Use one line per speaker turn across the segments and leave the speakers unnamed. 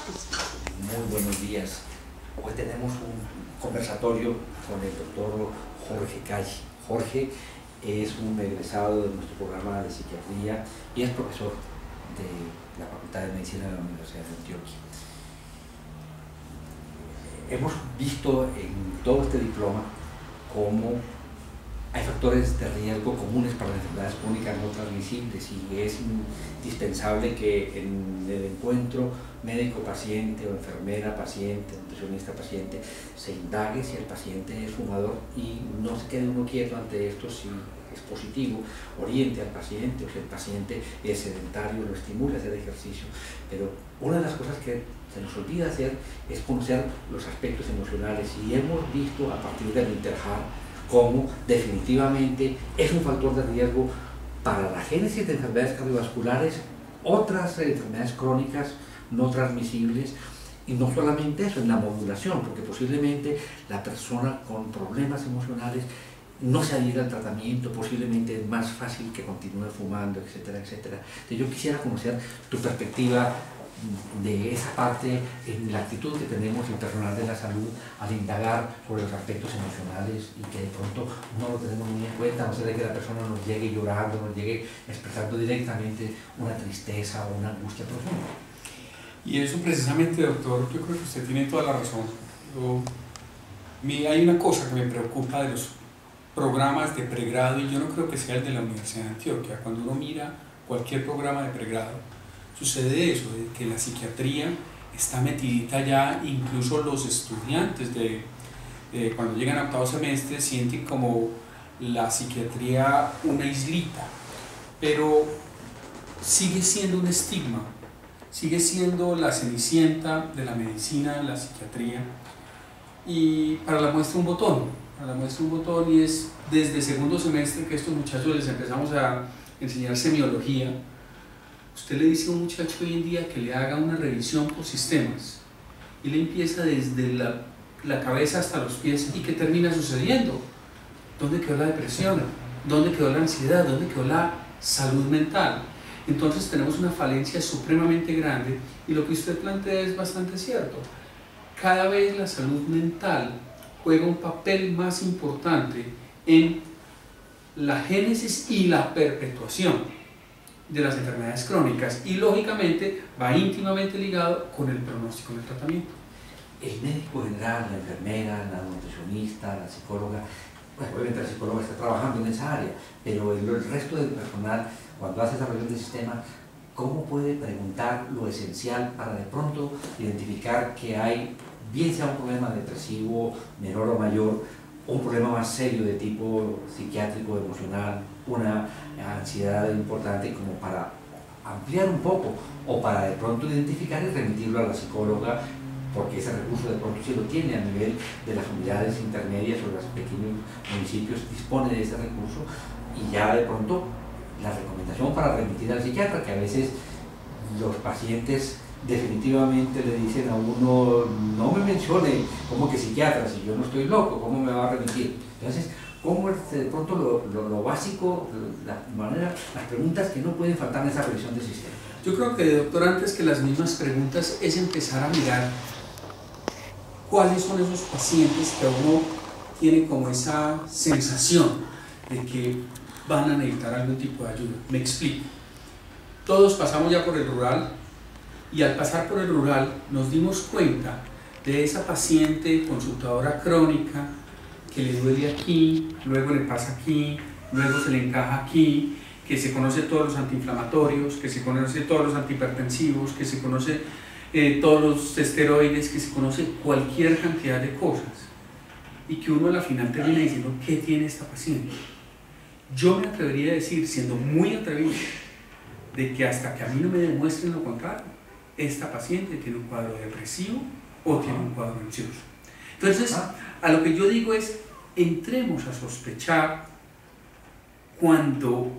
Muy buenos días. Hoy tenemos un conversatorio con el doctor Jorge Calle. Jorge es un egresado de nuestro programa de psiquiatría y es profesor de la Facultad de Medicina de la Universidad de Antioquia. Hemos visto en todo este diploma cómo hay factores de riesgo comunes para las enfermedades crónicas no transmisibles y es indispensable que en el encuentro médico-paciente o enfermera-paciente, nutricionista-paciente, se indague si el paciente es fumador y no se quede uno quieto ante esto si es positivo, oriente al paciente o si el paciente es sedentario, lo estimule a hacer ejercicio. Pero una de las cosas que se nos olvida hacer es conocer los aspectos emocionales y hemos visto a partir del Interhar cómo definitivamente es un factor de riesgo para la génesis de enfermedades cardiovasculares, otras enfermedades crónicas no transmisibles, y no solamente eso, en la modulación, porque posiblemente la persona con problemas emocionales no se adhiera al tratamiento, posiblemente es más fácil que continúe fumando, etcétera, etcétera. Entonces yo quisiera conocer tu perspectiva de esa parte en la actitud que tenemos el personal de la salud al indagar sobre los aspectos emocionales y que de pronto no lo tenemos muy en cuenta, no sé, de que la persona nos llegue llorando, nos llegue expresando directamente una tristeza o una angustia profunda.
Y eso precisamente, doctor, yo creo que usted tiene toda la razón. Hay una cosa que me preocupa de los programas de pregrado, y yo no creo que sea el de la Universidad de Antioquia. Cuando uno mira cualquier programa de pregrado, sucede eso, de que la psiquiatría está metidita ya, incluso los estudiantes cuando llegan a octavo semestre sienten como la psiquiatría una islita, pero sigue siendo un estigma, sigue siendo la cenicienta de la medicina, la psiquiatría, y para la muestra un botón, y es desde segundo semestre que a estos muchachos les empezamos a enseñar semiología. Usted le dice a un muchacho hoy en día que le haga una revisión por sistemas y le empieza desde la cabeza hasta los pies, y ¿qué termina sucediendo? ¿Dónde quedó la depresión? ¿Dónde quedó la ansiedad? ¿Dónde quedó la salud mental? Entonces tenemos una falencia supremamente grande, y lo que usted plantea es bastante cierto. Cada vez la salud mental juega un papel más importante en la génesis y la perpetuación de las enfermedades crónicas, y lógicamente va íntimamente ligado con el pronóstico del tratamiento.
El médico general, la enfermera, la nutricionista, la psicóloga, bueno, obviamente la psicóloga está trabajando en esa área, pero el resto del personal, cuando hace esa revisión del sistema, ¿cómo puede preguntar lo esencial para de pronto identificar que hay, bien sea un problema depresivo menor o mayor, un problema más serio de tipo psiquiátrico, emocional, una ansiedad importante, como para ampliar un poco o para de pronto identificar y remitirlo a la psicóloga, porque ese recurso de pronto sí lo tiene a nivel de las unidades intermedias o los pequeños municipios, dispone de ese recurso, y ya de pronto la recomendación para remitir al psiquiatra, que a veces los pacientes definitivamente le dicen a uno: no me mencione como que psiquiatra, si yo no estoy loco, ¿cómo me va a remitir? Entonces, ¿cómo es de pronto lo básico, las preguntas que no pueden faltar en esa revisión del sistema?
Yo creo que, doctor, antes que las mismas preguntas, es empezar a mirar cuáles son esos pacientes que uno tiene como esa sensación de que van a necesitar algún tipo de ayuda. Me explico. Todos pasamos ya por el rural, y al pasar por el rural nos dimos cuenta de esa paciente consultadora crónica que le duele aquí, luego le pasa aquí, luego se le encaja aquí, que se conoce todos los antiinflamatorios, que se conoce todos los antihipertensivos, que se conoce todos los esteroides, que se conoce cualquier cantidad de cosas, y que uno a la final termina diciendo: ¿qué tiene esta paciente? Yo me atrevería a decir, siendo muy atrevido, de que hasta que a mí no me demuestren lo contrario, esta paciente tiene un cuadro depresivo o tiene un cuadro ansioso. Entonces, a lo que yo digo es: entremos a sospechar cuando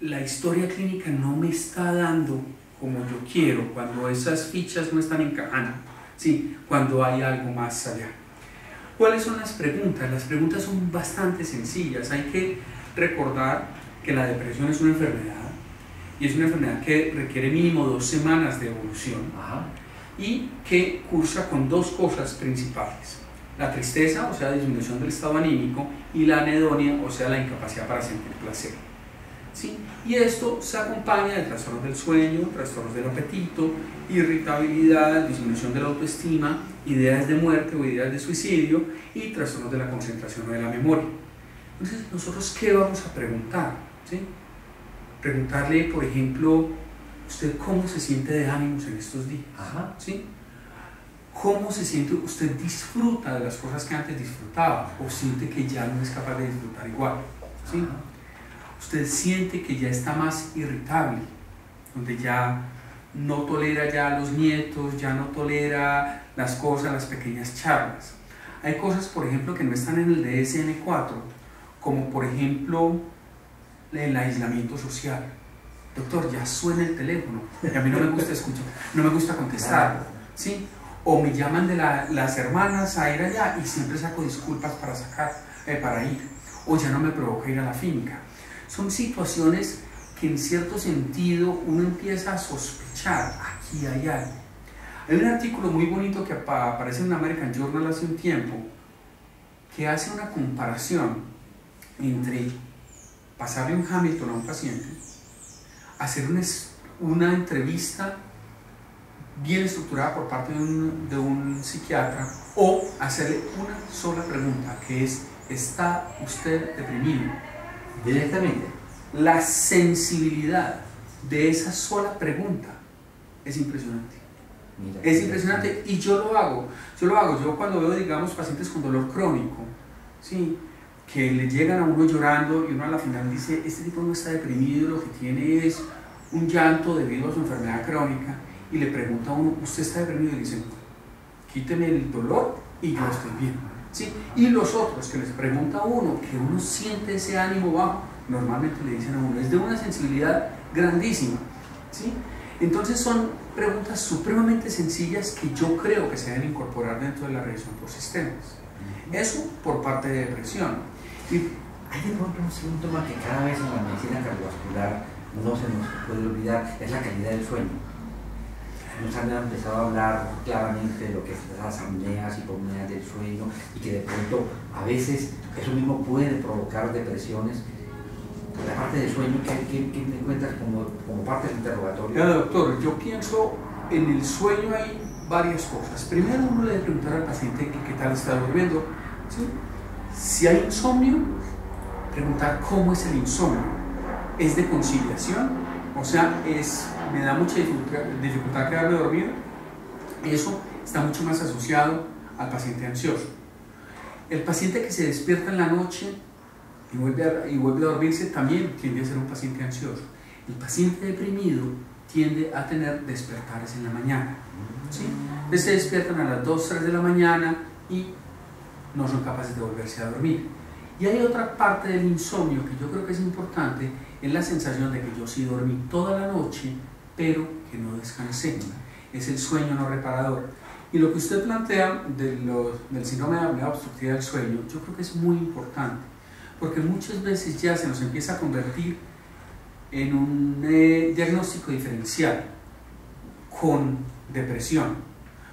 la historia clínica no me está dando como yo quiero, cuando esas fichas no están encajando, ¿sí? Cuando hay algo más allá. ¿Cuáles son las preguntas? Las preguntas son bastante sencillas. Hay que recordar que la depresión es una enfermedad, y es una enfermedad que requiere mínimo 2 semanas de evolución. y que cursa con dos cosas principales: la tristeza, o sea, disminución del estado anímico, y la anedonia, o sea, la incapacidad para sentir placer. ¿Sí? Y esto se acompaña de trastornos del sueño, trastornos del apetito, irritabilidad, disminución de la autoestima, ideas de muerte o ideas de suicidio y trastornos de la concentración o de la memoria. Entonces, nosotros, ¿qué vamos a preguntar? ¿Sí? Preguntarle, por ejemplo, ¿usted cómo se siente de ánimos en estos días? ¿Sí? ¿Cómo se siente? ¿Usted disfruta de las cosas que antes disfrutaba o siente que ya no es capaz de disfrutar igual? ¿Sí? Usted siente que ya está más irritable, donde ya no tolera ya a los nietos, ya no tolera las cosas, las pequeñas charlas. Hay cosas, por ejemplo, que no están en el DSM-4, como por ejemplo el aislamiento social. Doctor, ya suena el teléfono y a mí no me gusta escuchar, no me gusta contestar, ¿sí? O me llaman de las hermanas a ir allá y siempre saco disculpas para ir, o ya no me provoca ir a la finca. Son situaciones que en cierto sentido uno empieza a sospechar, aquí hay algo. Hay un artículo muy bonito que aparece en American Journal hace un tiempo, que hace una comparación entre pasarle un Hamilton a un paciente, hacer una entrevista bien estructurada por parte de un psiquiatra, o hacerle una sola pregunta, que es: ¿está usted deprimido?
Directamente.
La sensibilidad de esa sola pregunta es impresionante.
Mira,
es impresionante, y yo lo hago. Yo cuando veo, digamos, pacientes con dolor crónico, ¿sí?, que le llegan a uno llorando y uno a la final dice: este tipo no está deprimido, lo que tiene es un llanto debido a su enfermedad crónica, y le pregunta a uno: ¿usted está deprimido? Y dicen: quíteme el dolor y yo estoy bien. ¿Sí? Y los otros que les pregunta a uno, que uno siente ese ánimo bajo, normalmente le dicen a uno: es de una sensibilidad grandísima. ¿Sí? Entonces son preguntas supremamente sencillas que yo creo que se deben incorporar dentro de la revisión por sistemas. Eso por parte de depresión.
Y hay de pronto un síntoma que cada vez en la medicina cardiovascular no se nos puede olvidar: es la calidad del sueño. Nos han empezado a hablar claramente de lo que es las apneas, hipopneas del sueño, y que de pronto a veces eso mismo puede provocar depresiones. La parte del sueño, ¿qué te encuentras como parte del interrogatorio?
Ya, doctor, yo pienso en el sueño hay varias cosas. Primero, uno le debe preguntar al paciente qué tal está durmiendo. ¿Sí? Si hay insomnio, preguntar cómo es el insomnio. ¿Es de conciliación? O sea, me da mucha dificultad quedarme dormido. Eso está mucho más asociado al paciente ansioso. El paciente que se despierta en la noche y vuelve a dormirse también tiende a ser un paciente ansioso. El paciente deprimido tiende a tener despertares en la mañana. ¿Sí? Entonces se despiertan a las 2, 3 de la mañana y no son capaces de volverse a dormir. Y hay otra parte del insomnio que yo creo que es importante: es la sensación de que yo sí dormí toda la noche, pero que no descansé. Es el sueño no reparador. Y lo que usted plantea del síndrome de apnea obstructiva del sueño, yo creo que es muy importante, porque muchas veces ya se nos empieza a convertir en un diagnóstico diferencial con depresión.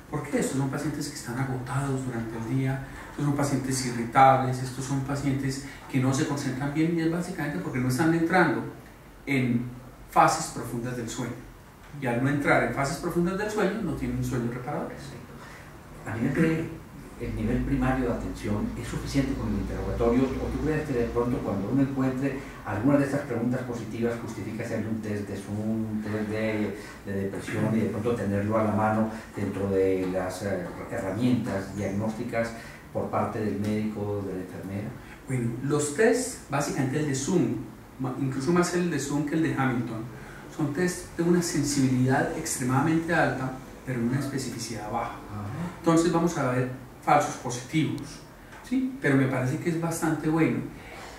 ¿Por qué? Estos son pacientes que están agotados durante el día, estos son pacientes irritables, estos son pacientes que no se concentran bien, y es básicamente porque no están entrando en fases profundas del sueño. Y al no entrar en fases profundas del sueño, no tienen un sueño reparador.
A nivel de el nivel primario de atención, ¿es suficiente con el interrogatorio? ¿O tú crees que de pronto, cuando uno encuentre alguna de estas preguntas positivas, justifica hacerle un test de Zoom, un test de depresión, y de pronto tenerlo a la mano dentro de las herramientas diagnósticas por parte del médico, de la enfermera?
Bueno, los tests, básicamente el de Zoom, incluso más el de Zoom que el de Hamilton, son tests de una sensibilidad extremadamente alta, pero una especificidad baja. Entonces vamos a ver falsos positivos, ¿sí? Pero me parece que es bastante bueno.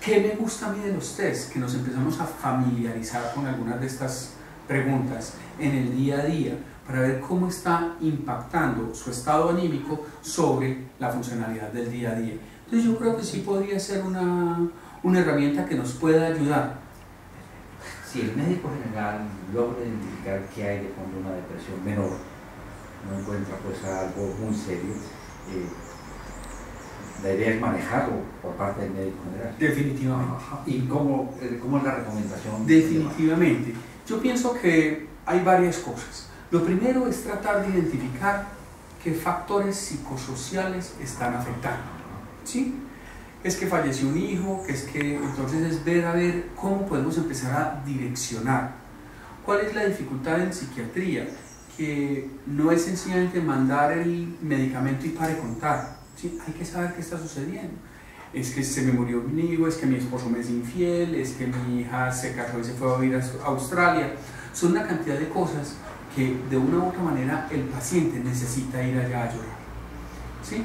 ¿Qué me gusta a mí de los tests? Que nos empezamos a familiarizar con algunas de estas preguntas en el día a día, para ver cómo está impactando su estado anímico sobre la funcionalidad del día a día. Entonces yo creo que sí podría ser una herramienta que nos pueda ayudar.
Si el médico general logra identificar que hay de fondo una depresión menor, ¿no?, encuentra pues algo muy serio, la idea es manejarlo por parte del médico general.
Definitivamente.
¿Y cómo es la recomendación?
Definitivamente. Yo pienso que hay varias cosas. Lo primero es tratar de identificar qué factores psicosociales están afectando. ¿Sí? Es que falleció un hijo, que es que entonces es ver a ver cómo podemos empezar a direccionar. ¿Cuál es la dificultad en psiquiatría? Que no es sencillamente mandar el medicamento y pare contar. ¿Sí? Hay que saber qué está sucediendo. Es que se me murió mi hijo, es que mi esposo me es infiel, es que mi hija se casó y se fue a vivir a Australia. Son una cantidad de cosas que de una u otra manera el paciente necesita ir allá a llorar. ¿Sí?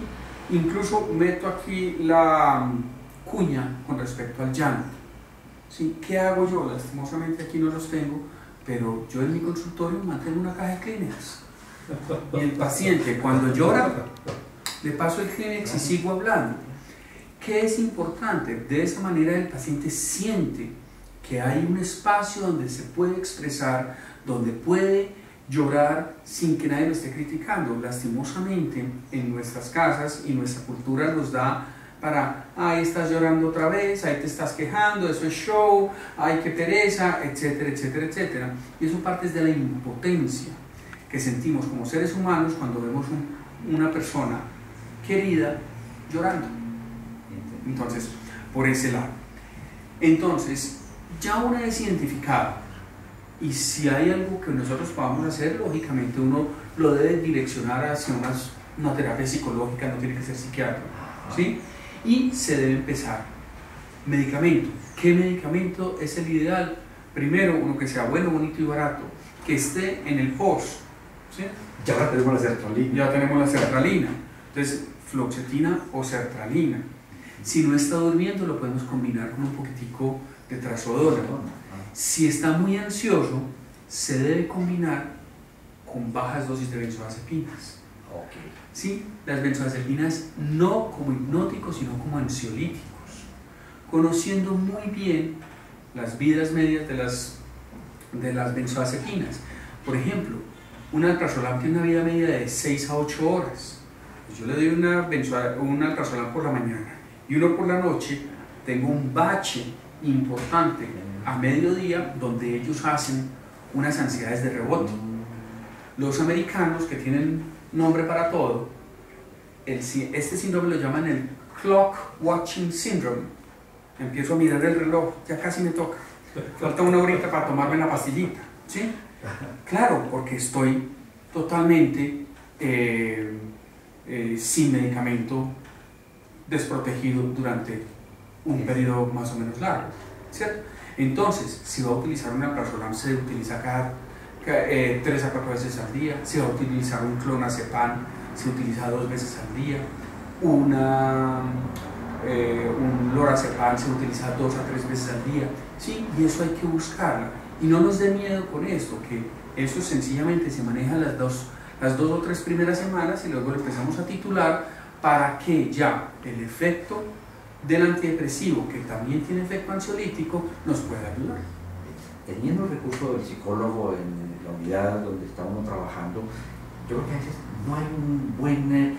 Incluso meto aquí la cuña con respecto al llanto. ¿Sí? ¿Qué hago yo? Lastimosamente aquí no los tengo, pero yo en mi consultorio mantengo una caja de Kleenex. Y el paciente cuando llora, le paso el Kleenex y sigo hablando. ¿Qué es importante? De esa manera el paciente siente que hay un espacio donde se puede expresar, donde puede llorar sin que nadie lo esté criticando. Lastimosamente en nuestras casas y nuestra cultura nos da para, ay, estás llorando otra vez, ahí te estás quejando, eso es show, ay, qué pereza, etcétera, etcétera, etcétera. Y eso parte de la impotencia que sentimos como seres humanos cuando vemos una persona querida llorando. Entonces, por ese lado. Entonces, ya una vez identificado, y si hay algo que nosotros podamos hacer, lógicamente uno lo debe direccionar hacia una terapia psicológica, no tiene que ser psiquiatra, ¿sí? Y se debe empezar. Medicamento. ¿Qué medicamento es el ideal? Primero, uno que sea bueno, bonito y barato, que esté en el POS, ¿sí?
Ya tenemos la sertralina.
Ya tenemos la sertralina. Entonces, fluoxetina o sertralina. Si no está durmiendo, lo podemos combinar con un poquitico de trazodona. Si está muy ansioso, se debe combinar con bajas dosis de benzodiazepinas.
Okay.
¿Sí? Las benzodiazepinas no como hipnóticos, sino como ansiolíticos. Conociendo muy bien las vidas medias de las benzodiazepinas. Por ejemplo, un alprazolam tiene una vida media de 6 a 8 horas. Pues yo le doy un alprazolam por la mañana y uno por la noche. Tengo un bache importante a mediodía donde ellos hacen unas ansiedades de rebote. Los americanos, que tienen nombre para todo, este síndrome lo llaman el Clock Watching Syndrome. Empiezo a mirar el reloj, ya casi me toca, falta una horita para tomarme la pastillita, ¿sí? Claro, porque estoy totalmente sin medicamento, desprotegido durante un periodo más o menos largo, ¿cierto? Entonces, si va a utilizar un alprazolam, se utiliza cada 3 a 4 veces al día. Si va a utilizar un clonazepam, se utiliza 2 veces al día. Un lorazepam se utiliza 2 a 3 veces al día, ¿sí? Y eso hay que buscarla. Y no nos dé miedo con esto, que eso sencillamente se maneja las dos o tres primeras semanas y luego lo empezamos a titular para que ya el efecto del antidepresivo, que también tiene efecto ansiolítico, nos pueda ayudar.
Teniendo el recurso del psicólogo en la unidad donde está uno trabajando, yo creo que a veces no hay un buen,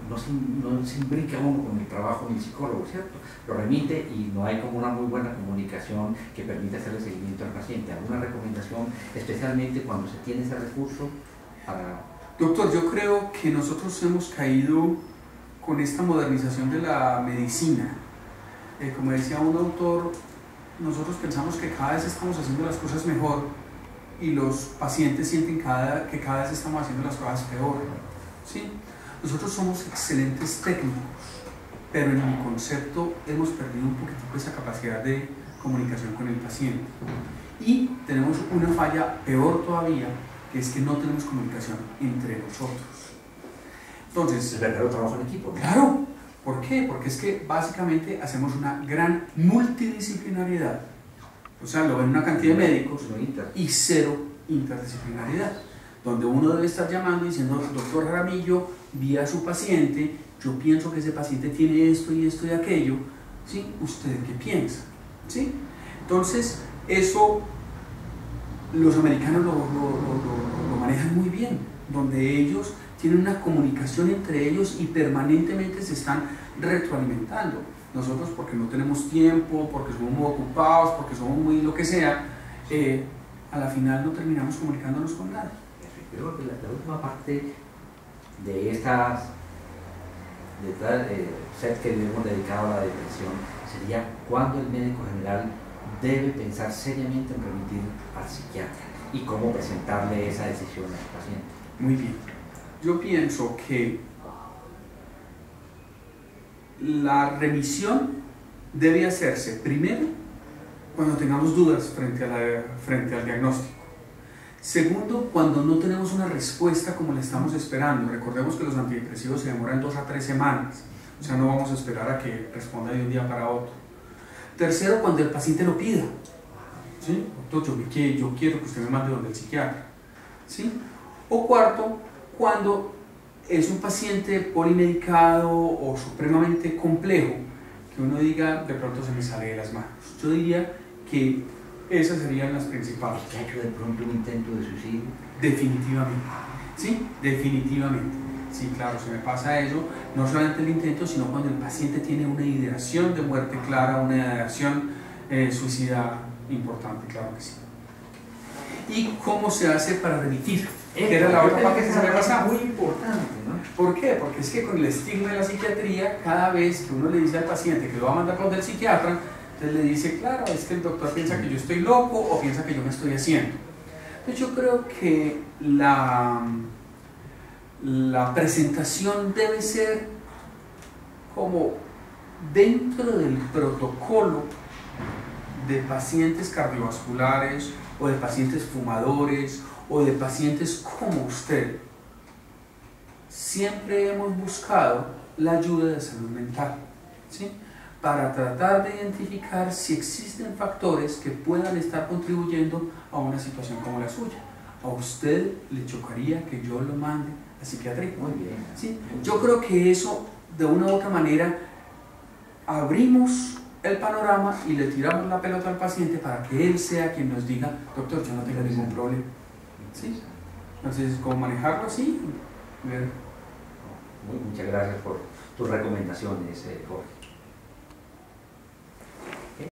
no se imbrica uno con el trabajo del psicólogo, ¿cierto? Lo remite y no hay como una muy buena comunicación que permita hacerle seguimiento al paciente. ¿Alguna recomendación, especialmente cuando se tiene ese recurso para...?
Doctor, yo creo que nosotros hemos caído con esta modernización de la medicina. Como decía un autor, nosotros pensamos que cada vez estamos haciendo las cosas mejor y los pacientes sienten que cada vez estamos haciendo las cosas peor, ¿sí? Nosotros somos excelentes técnicos, pero en mi concepto hemos perdido un poquitico esa capacidad de comunicación con el paciente. Y tenemos una falla peor todavía, que es que no tenemos comunicación entre nosotros. Entonces,
el verdadero trabajo en equipo, ¿no?
Claro. ¿Por qué? Porque es que básicamente hacemos una gran multidisciplinariedad. O sea, lo ven una cantidad de médicos y 0 interdisciplinariedad, donde uno debe estar llamando y diciendo, doctor Jaramillo, vi a su paciente, yo pienso que ese paciente tiene esto y esto y aquello, ¿sí? ¿Usted qué piensa? ¿Sí? Entonces, eso los americanos lo manejan muy bien. donde ellos tienen una comunicación entre ellos y permanentemente se están retroalimentando. Nosotros, porque no tenemos tiempo, porque somos muy ocupados, porque somos muy lo que sea, a la final no terminamos comunicándonos con nadie.
Yo creo que la última parte de estas set que hemos dedicado a la depresión sería cuando el médico general debe pensar seriamente en remitir al psiquiatra y cómo presentarle esa decisión al paciente.
Muy bien. Yo pienso que la remisión debe hacerse primero cuando tengamos dudas frente al diagnóstico. Segundo, cuando no tenemos una respuesta como la estamos esperando. Recordemos que los antidepresivos se demoran 2 a 3 semanas, o sea, no vamos a esperar a que responda de un día para otro. Tercero, cuando el paciente lo pida. ¿Sí? Doctor, yo quiero que usted me mande donde el psiquiatra. ¿Sí? O cuarto, cuando es un paciente polimedicado o supremamente complejo, que uno diga, de pronto se me sale de las manos. Yo diría que esas serían las principales.
¿Ha hecho de pronto un intento de suicidio?
Definitivamente. ¿Sí? Definitivamente. Sí, claro, se me pasa eso, no solamente el intento, sino cuando el paciente tiene una ideación de muerte clara, una ideación suicida importante, claro que sí. ¿Y cómo se hace para remitir? Que era la otra parte que se me pasaba.
Muy importante, ¿no?
¿Por qué? Porque es que con el estigma de la psiquiatría, cada vez que uno le dice al paciente que lo va a mandar con el psiquiatra, entonces le dice, claro, es que el doctor piensa que yo estoy loco o piensa que yo me estoy haciendo. Entonces yo creo que la presentación debe ser como dentro del protocolo de pacientes cardiovasculares o de pacientes fumadores o de pacientes como usted. Siempre hemos buscado la ayuda de salud mental, ¿sí? Para tratar de identificar si existen factores que puedan estar contribuyendo a una situación como la suya. ¿A usted le chocaría que yo lo mande a psiquiatría?
Muy bien.
¿Sí? Yo creo que eso, de una u otra manera, abrimos el panorama y le tiramos la pelota al paciente para que él sea quien nos diga, doctor, yo no tengo ningún problema. ¿Sí? Entonces, ¿cómo manejarlo así?
Muchas gracias por tus recomendaciones, Jorge.